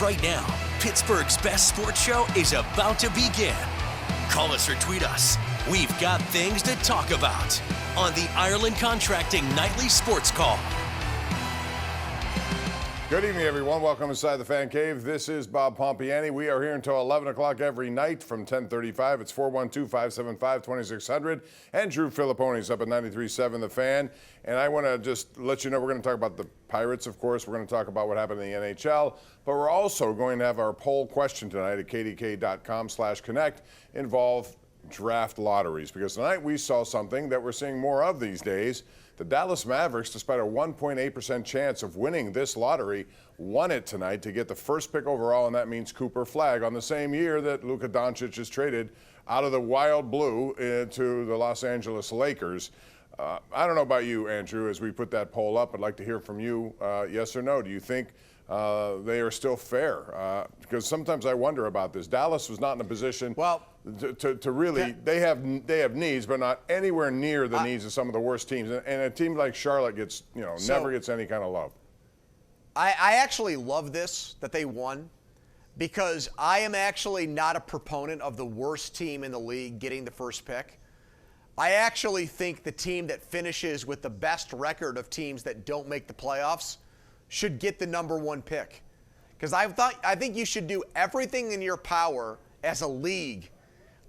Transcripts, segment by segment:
Right now, Pittsburgh's best sports show is about to begin. Call us or tweet us. We've got things to talk about on the Ireland Contracting Nightly Sports Call. Good evening, everyone. Welcome inside the Fan Cave. This is Bob Pompeani. We are here until 11 o'clock every night from 10:35. It's 412-575-2600. And Drew Fillipponi's up at 93.7 The Fan. And I want to just let you know we're going to talk about the Pirates, of course. We're going to talk about what happened in the NHL. But we're also going to have our poll question tonight at KDKA.com/connect involve draft lotteries. Because tonight we saw something that we're seeing more of these days. The Dallas Mavericks, despite a 1.8% chance of winning this lottery, won it tonight to get the first pick overall, and that means Cooper Flagg on the same year that Luka Doncic is traded out of the wild blue to the Los Angeles Lakers. I don't know about you, Andrew, as we put that poll up. I'd like to hear from you, yes or no. Do you think they are still fair? Because sometimes I wonder about this. Dallas was not in a position to really, they have needs, but not anywhere near the needs of some of the worst teams. And a team like Charlotte gets, never gets any kind of love. I actually love this, that they won, because I am actually not a proponent of the worst team in the league getting the first pick. I actually think the team that finishes with the best record of teams that don't make the playoffs should get the number one pick. Because I think you should do everything in your power as a league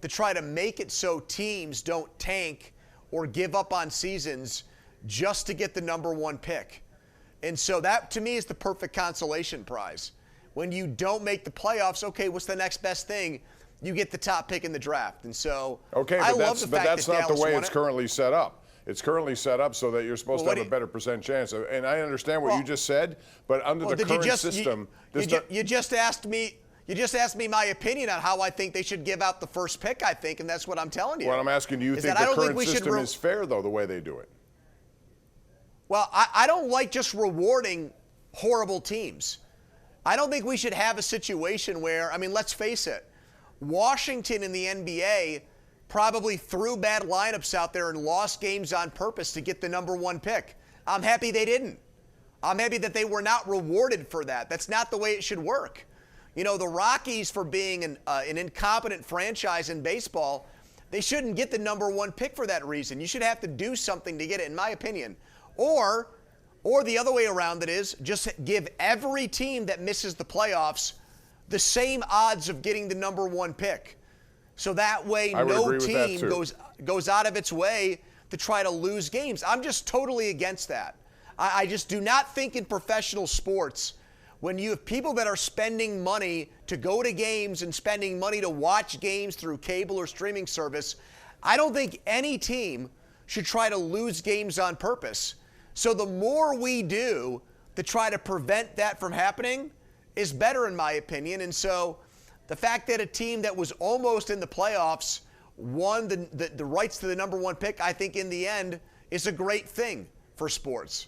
to try to make it so teams don't tank or give up on seasons just to get the number one pick. And so that, to me, is the perfect consolation prize. When you don't make the playoffs, okay, what's the next best thing? You get the top pick in the draft. And so I love the fact that Dallas won it. But that's not the way it's currently set up. It's currently set up so that you're supposed to have a better percent chance. And I understand what you just said, but under the current system, you just asked me my opinion on how I think they should give out the first pick, I think, and that's what I'm telling you. What I'm asking, do you think the current system is fair, though, the way they do it? Well, I don't like just rewarding horrible teams. I don't think we should have a situation where, let's face it, Washington in the NBA probably threw bad lineups out there and lost games on purpose to get the number one pick. I'm happy they didn't. I'm happy that they were not rewarded for that. That's not the way it should work. The Rockies, for being an incompetent franchise in baseball, they shouldn't get the number one pick for that reason. You should have to do something to get it, in my opinion. Or the other way around, that is, just give every team that misses the playoffs the same odds of getting the number one pick. So that way no team goes out of its way to try to lose games. I'm just totally against that. I just do not think in professional sports, when you have people that are spending money to go to games and spending money to watch games through cable or streaming service, I don't think any team should try to lose games on purpose. So the more we do to try to prevent that from happening is better, in my opinion. And so the fact that a team that was almost in the playoffs won the rights to the number one pick, I think in the end is a great thing for sports.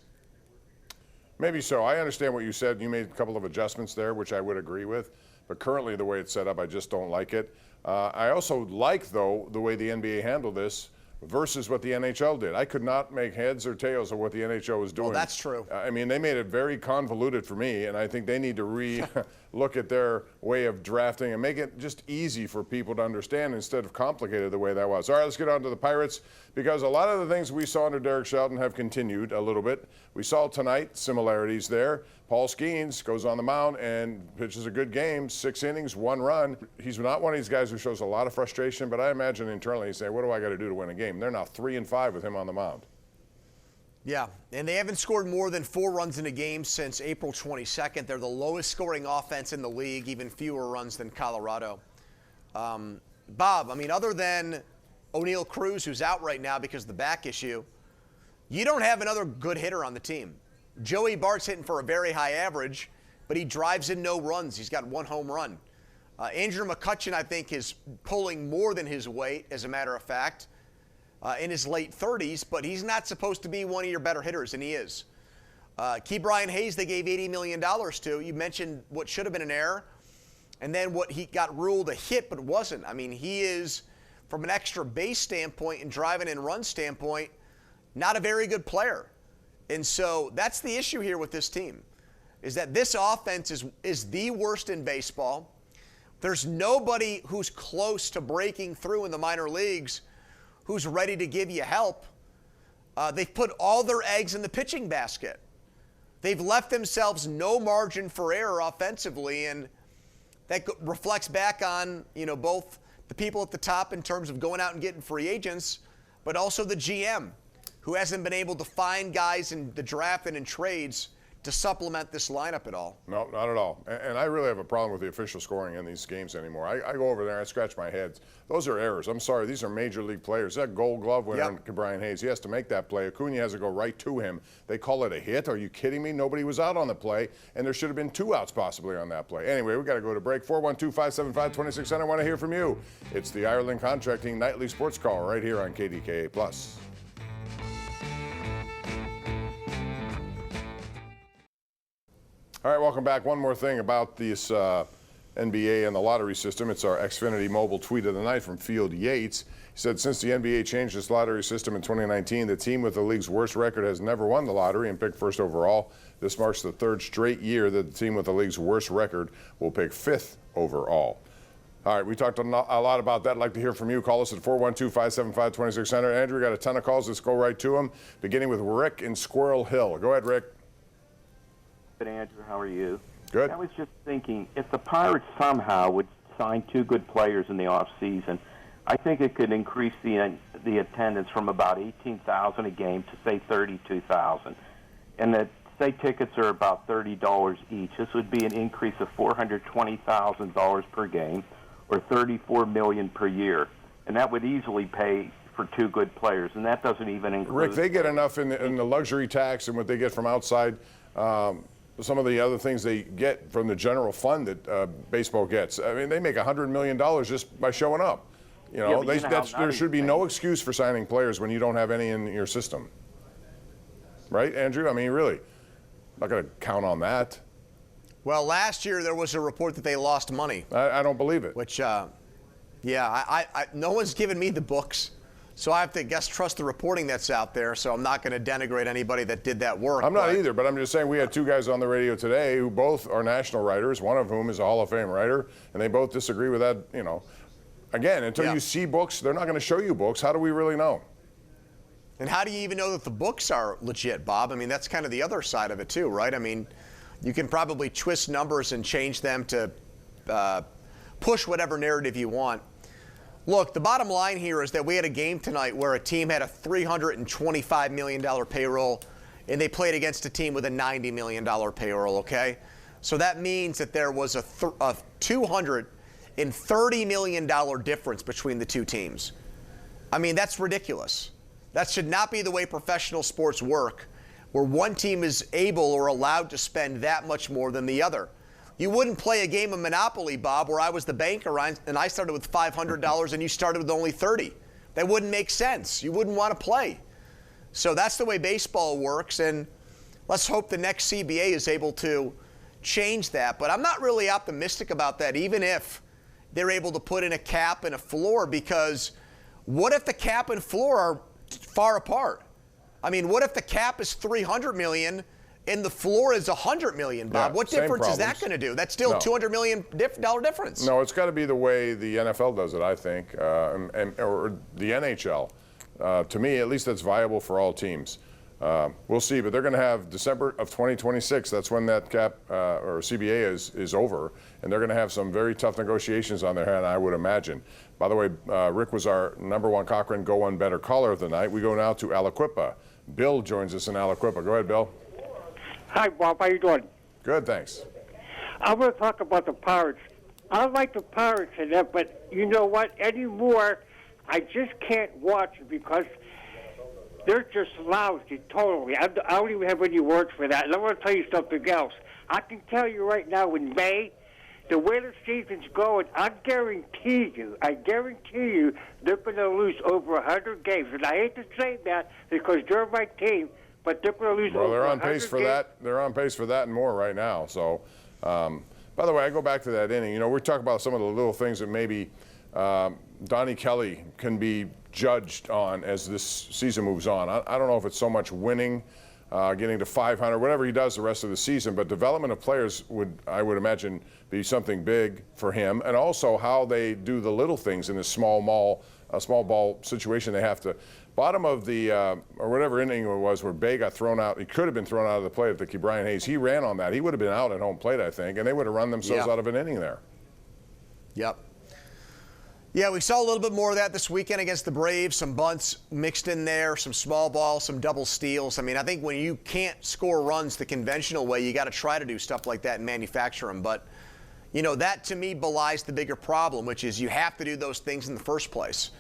Maybe so. I understand what you said. You made a couple of adjustments there, which I would agree with. But currently, the way it's set up, I just don't like it. I also like, though, the way the NBA handled this versus what the NHL did. I could not make heads or tails of what the NHL was doing. Oh, that's true. They made it very convoluted for me, and I think they need to look at their way of drafting and make it just easy for people to understand instead of complicated the way that was. All right, let's get on to the Pirates, because a lot of the things we saw under Derek Shelton have continued a little bit. We saw tonight similarities there. Paul Skeens goes on the mound and pitches a good game, 6 innings, 1 run. He's not one of these guys who shows a lot of frustration, but I imagine internally he's saying, what do I got to do to win a game? They're now 3-5 with him on the mound. Yeah, and they haven't scored more than 4 runs in a game since April 22nd. They're the lowest scoring offense in the league, even fewer runs than Colorado. Bob, other than O'Neal Cruz, who's out right now because of the back issue, you don't have another good hitter on the team. Joey Bart's hitting for a very high average, but he drives in no runs. He's got 1 home run. Andrew McCutchen, I think, is pulling more than his weight, as a matter of fact, in his late 30s, but he's not supposed to be one of your better hitters, and he is. Ke'Bryan Hayes, they gave $80 million to. You mentioned what should have been an error, and then what he got ruled a hit, but wasn't. He is, from an extra base standpoint and driving and run standpoint, not a very good player. And so that's the issue here with this team. is that this offense is the worst in baseball. There's nobody who's close to breaking through in the minor leagues who's ready to give you help. They've put all their eggs in the pitching basket. They've left themselves no margin for error offensively, and that reflects back on, both the people at the top in terms of going out and getting free agents, but also the GM, who hasn't been able to find guys in the draft and in trades to supplement this lineup at all. No, not at all. And I really have a problem with the official scoring in these games anymore. I go over there, I scratch my head. Those are errors. I'm sorry, these are major league players. That Gold Glove winner, Brian Hayes, he has to make that play. Acuna has to go right to him. They call it a hit. Are you kidding me? Nobody was out on the play, and there should have been 2 outs possibly on that play. Anyway, we got to go to break. 412-575-2600. I want to hear from you. It's the Ireland Contracting Nightly Sports Call right here on KDKA+. All right, welcome back. One more thing about this NBA and the lottery system. It's our Xfinity mobile tweet of the night from Field Yates. He said, since the NBA changed its lottery system in 2019, the team with the league's worst record has never won the lottery and picked first overall. This marks the 3rd straight year that the team with the league's worst record will pick 5th overall. All right, we talked a lot about that. I'd like to hear from you. Call us at 412-575-2600. Andrew, we got a ton of calls. Let's go right to them, beginning with Rick in Squirrel Hill. Go ahead, Rick. Andrew, how are you? Good. I was just thinking, if the Pirates somehow would sign 2 good players in the offseason, I think it could increase the attendance from about 18,000 a game to, say, 32,000. And that, say, tickets are about $30 each. This would be an increase of $420,000 per game, or $34 million per year. And that would easily pay for 2 good players, and that doesn't even include... Rick, they get enough in the luxury tax and what they get from outside... some of the other things they get from the general fund that baseball gets. I mean, they make $100 million just by showing up. There should be no excuse for signing players when you don't have any in your system. Right, Andrew? I mean, really, not going to count on that. Well, last year there was a report that they lost money. I don't believe it. Which, no one's given me the books. So I have to trust the reporting that's out there, so I'm not going to denigrate anybody that did that work. I'm not either, but I'm just saying we had 2 guys on the radio today who both are national writers, one of whom is a Hall of Fame writer, and they both disagree with that, Again, until you see books, they're not going to show you books. How do we really know? And how do you even know that the books are legit, Bob? I mean, that's kind of the other side of it too, right? I mean, you can probably twist numbers and change them to push whatever narrative you want. Look, the bottom line here is that we had a game tonight where a team had a $325 million payroll, and they played against a team with a $90 million payroll, okay? So that means that there was a $230 million difference between the 2 teams. I mean, that's ridiculous. That should not be the way professional sports work, where one team is able or allowed to spend that much more than the other. You wouldn't play a game of Monopoly, Bob, where I was the banker and I started with $500 and you started with only $30. That wouldn't make sense. You wouldn't want to play. So that's the way baseball works, and let's hope the next CBA is able to change that. But I'm not really optimistic about that, even if they're able to put in a cap and a floor, because what if the cap and floor are far apart? I mean, what if the cap is $300 million and the floor is $100 million, Bob? What difference is that going to do? That's still $200 million difference. No, it's got to be the way the NFL does it, I think, or the NHL. To me, at least that's viable for all teams. We'll see, but they're going to have December of 2026. That's when that cap or CBA is over, and they're going to have some very tough negotiations on their hand, I would imagine. By the way, Rick was our #1 Cochrane Go One Better caller of the night. We go now to Aliquippa. Bill joins us in Aliquippa. Go ahead, Bill. Hi, Bob. How you doing? Good, thanks. I want to talk about the Pirates. I like the Pirates and that, but you know what? Anymore, I just can't watch it because they're just lousy, totally. I don't even have any words for that. And I want to tell you something else. I can tell you right now in May, the way the season's going, I guarantee you, they're going to lose over 100 games. And I hate to say that because they're my team, but they're going to lose over 100 games. Well, they're on pace for that. They're on pace for that and more right now. So, by the way, I go back to that inning. You know, we're talking about some of the little things that maybe Donnie Kelly can be judged on as this season moves on. I don't know if it's so much winning getting to 500, whatever he does the rest of the season. But development of players I would imagine, be something big for him, and also how they do the little things in this small ball situation. They have to. Bottom of the, or whatever inning it was where Bay got thrown out, he could have been thrown out of the plate at the Brian Hayes. He ran on that. He would have been out at home plate, I think, and they would have run themselves out of an inning there. Yep. Yeah, we saw a little bit more of that this weekend against the Braves. Some bunts mixed in there, some small balls, some double steals. I mean, I think when you can't score runs the conventional way, you got to try to do stuff like that and manufacture them. But, you know, that to me belies the bigger problem, which is you have to do those things in the first place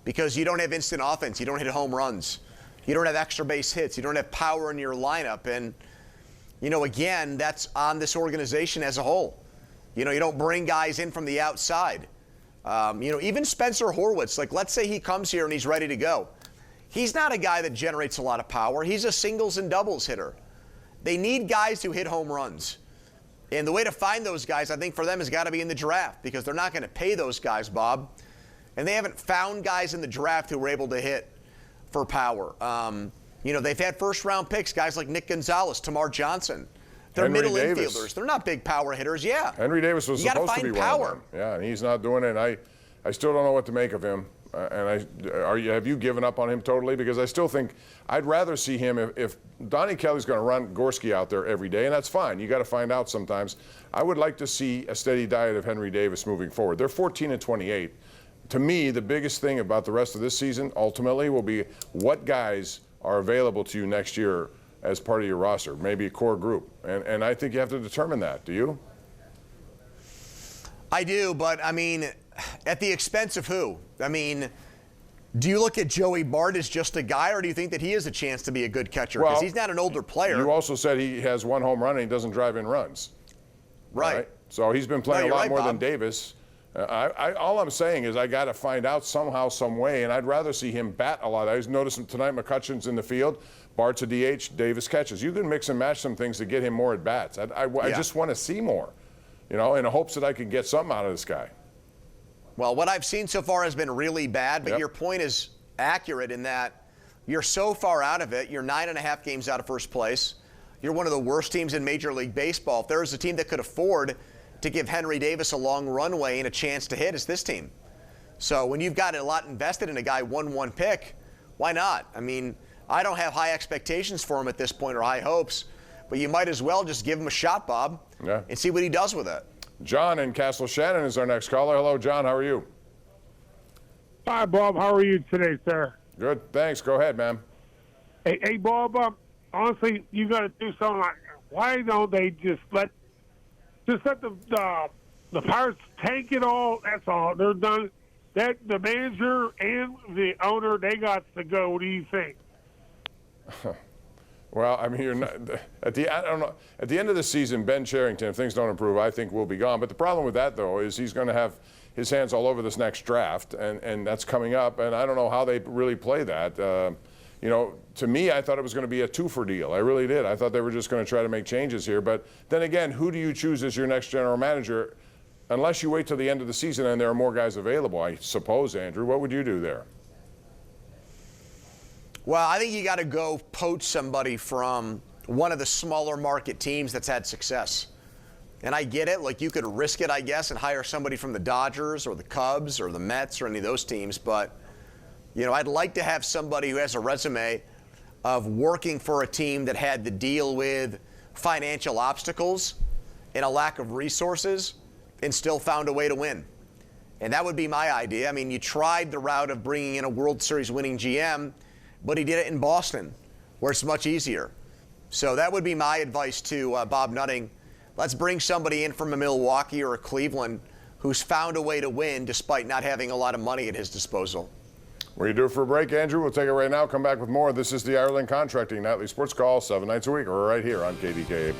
because you don't have instant offense. You don't hit home runs. You don't have extra base hits. You don't have power in your lineup. And, you know, again, that's on this organization as a whole. You know, you don't bring guys in from the outside. You know, even Spencer Horwitz, like let's say he comes here and he's ready to go. He's not a guy that generates a lot of power. He's a singles and doubles hitter. They need guys who hit home runs. And the way to find those guys, I think, for them has got to be in the draft because they're not going to pay those guys, Bob. And they haven't found guys in the draft who were able to hit for power. You know, they've had first-round picks, guys like Nick Gonzalez, Tamar Johnson. They're Henry middle Davis. infielders. They're not big power hitters, yeah. Henry Davis was supposed to be power. one of them. Yeah, and he's not doing it. I still don't know what to make of him. Have you given up on him totally? Because I still think I'd rather see him if Donnie Kelly's going to run Gorski out there every day, and that's fine. You got to find out sometimes. I would like to see a steady diet of Henry Davis moving forward. They're 14-28. To me, the biggest thing about the rest of this season ultimately will be what guys are available to you next year as part of your roster, maybe a core group. And I think you have to determine that. Do you? I do, but I mean, at the expense of who? I mean, do you look at Joey Bart as just a guy, or do you think that he has a chance to be a good catcher? Because he's not an older player. You also said he has one home run and he doesn't drive in runs. Right. So he's been playing a lot more Bob. than Davis. All I'm saying is I got to find out somehow, some way, and I'd rather see him bat a lot. I just noticed him tonight. McCutcheon's in the field. Bart's a DH. Davis catches. You can mix and match some things to get him more at bats. I just want to see more, you know, in the hopes that I can get something out of this guy. Well, what I've seen so far has been really bad, but your point is accurate in that you're so far out of it. You're 9.5 games out of first place. You're one of the worst teams in Major League Baseball. If there was a team that could afford to give Henry Davis a long runway and a chance to hit, it's this team. So when you've got a lot invested in a guy 1-1 pick, why not? I mean, I don't have high expectations for him at this point or high hopes, but you might as well just give him a shot, Bob, and see what he does with it. John in Castle Shannon is our next caller. Hello, John. How are you? Hi, Bob. How are you today, sir? Good. Thanks. Go ahead, man. Hey, Bob. Honestly, you got to do something like. Why don't they just let the Pirates tank it all? That's all. They're done. That the manager and the owner, they got to go. What do you think? Well, I mean, you're not, I don't know. At the end of the season, Ben Cherington, if things don't improve, I think will be gone. But the problem with that, though, is he's going to have his hands all over this next draft, and that's coming up. And I don't know how they really play that. You know, to me, I thought it was going to be a twofer deal. I really did. I thought they were just going to try to make changes here. But then again, who do you choose as your next general manager? Unless you wait till the end of the season and there are more guys available, I suppose, Andrew. What would you do there? Well, I think you got to go poach somebody from one of the smaller market teams that's had success. And I get it. Like, you could risk it, I guess, and hire somebody from the Dodgers or the Cubs or the Mets or any of those teams. But, you know, I'd like to have somebody who has a resume of working for a team that had to deal with financial obstacles and a lack of resources and still found a way to win. And that would be my idea. I mean, you tried the route of bringing in a World Series winning GM, but he did it in Boston, where it's much easier. So that would be my advice to Bob Nutting. Let's bring somebody in from a Milwaukee or a Cleveland who's found a way to win despite not having a lot of money at his disposal. We're going to do it for a break, Andrew. We'll take it right now. Come back with more. This is the Ireland Contracting Nightly Sports Call, 7 nights a week, or right here on KDKA+.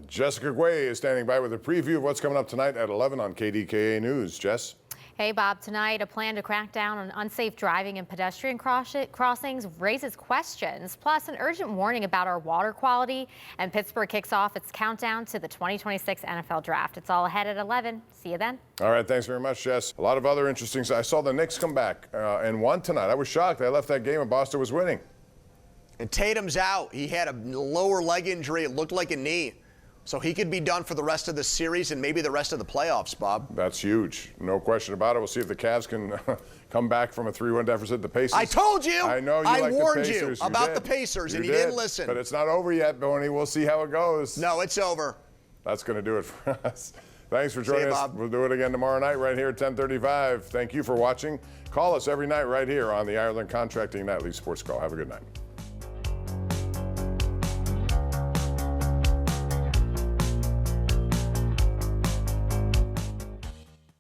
Jessica Guay is standing by with a preview of what's coming up tonight at 11 on KDKA News. Jess? Hey, Bob, tonight a plan to crack down on unsafe driving and pedestrian crossings raises questions, plus an urgent warning about our water quality. And Pittsburgh kicks off its countdown to the 2026 NFL Draft. It's all ahead at 11. See you then. All right, thanks very much, Jess. A lot of other interesting stuff. I saw the Knicks come back and won tonight. I was shocked. They left that game and Boston was winning. And Tatum's out. He had a lower leg injury. It looked like a knee. So he could be done for the rest of the series and maybe the rest of the playoffs, Bob. That's huge. No question about it. We'll see if the Cavs can come back from a 3-1 deficit. The Pacers. I told you. I know you I like warned the Pacers. you about the Pacers, and you didn't listen. But it's not over yet, Boney. We'll see how it goes. No, it's over. That's going to do it for us. Thanks for joining us. Bob. We'll do it again tomorrow night right here at 10:35. Thank you for watching. Call us every night right here on the Ireland Contracting Nightly Sports Call. Have a good night.